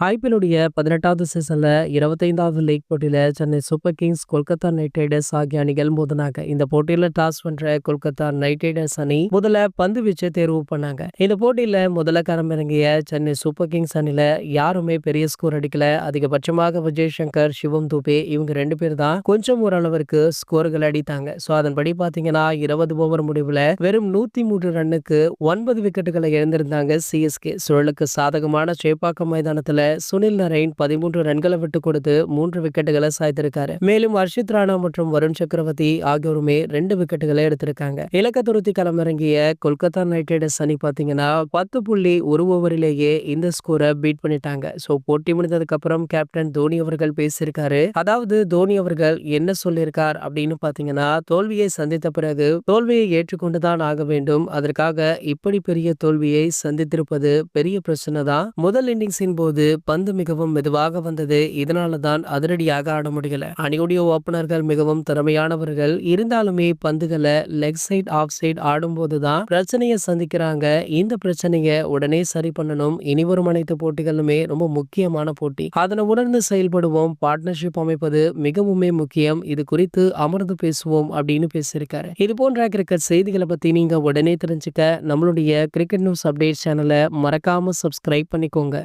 ஐபிஎல்லுடைய 18வது சீசன்ல 25வது லீக் போட்டியில Chennai super Kings, Kolkata night Riders ஆகிய அணிகள் மோதினாங்க. இந்த போட்டியில டாஸ் வென்ற கொல்கத்தா நைட் ரைடர்ஸ் அணி முதல்ல பந்து வீச்சை தேர்வு பண்ணாங்க. இந்த போட்டியில முதல்ல களமிறங்கிய சென்னை சூப்பர் கிங்ஸ் அணில யாருமே பெரிய ஸ்கோர் அடிக்கல. அதிகபட்சமாக விஜய் சங்கர், சிவம் துபே இவங்க 2 பேர் தான் கொஞ்சம் ஓரளவிற்கு ஸ்கோர்கள் அடித்தாங்க. சோ அதன்படி பாத்தீங்கன்னா 20 ஓவர் முடிவுல வெறும் 103 ரன்னுக்கு 9 விக்கெட்டுகளை இழந்திருந்தாங்க சிஎஸ்கே. சுழலுக்கு சாதகமான சேப்பாக்கம் மைதானத்துல சுனில் நரேன் 13 ரன்களை விட்டு கொடுத்து 3 விக்கெட்டுகளை சாய்த்திருக்காரு. மேலும் ஹர்ஷித் ராணா மற்றும் வருண் சக்கரவர்த்தி ஆகியோருமே 2 விக்கெட்டுகளை எடுத்திருக்காங்க. இலக்க துருத்தி களமிறங்கிய கொல்கத்தா நைட் ரைடர்ஸ் அணி பாத்தீங்கன்னா 10.1 ஓவரிலேயே இந்த ஸ்கோரை பீட் பண்ணிட்டாங்க. சோ போட்டி முடிந்ததுக்கு அப்புறம் கேப்டன் தோனி அவர்கள் பேசியிருக்காரு. அதாவது தோனி அவர்கள் என்ன சொல்லியிருக்கார் அப்படின்னு பாத்தீங்கன்னா, தோல்வியை சந்தித்த பிறகு தோல்வியை ஏற்றுக்கொண்டுதான் ஆக வேண்டும். அதற்காக இப்படி பெரிய தோல்வியை சந்தித்திருப்பது பெரிய பிரச்சனை தான். முதல் இன்னிங்ஸின் போது பந்து மிகவும் மெதுவாக வந்தது. இதனாலதான் அதிரடியாக ஆட முடியல. அணியுடைய ஓபனர்கள் மிகவும் திறமையானவர்கள். இருந்தாலுமே பந்துகளை லெக் சைட், ஆஃப் சைட் ஆடும்போதுதான் பிரச்சனையை சந்திக்கிறாங்க. இந்த பிரச்சனையை உடனே சரி பண்ணணும். இனிவரும் அனைத்து போட்டிகளுமே ரொம்ப முக்கியமான போட்டி. அதனை உணர்ந்து செயல்படுவோம். பார்ட்னர்ஷிப் அமைப்பது மிகவுமே முக்கியம். இது குறித்து அமர்ந்து பேசுவோம் அப்படின்னு பேசியிருக்காரு. இது போன்ற கிரிக்கெட் செய்திகளை பத்தி நீங்க உடனே தெரிஞ்சுக்க நம்மளுடைய கிரிக்கெட் நியூஸ் அப்டேட் சேனலை மறக்காம சப்ஸ்கிரைப் பண்ணிக்கோங்க.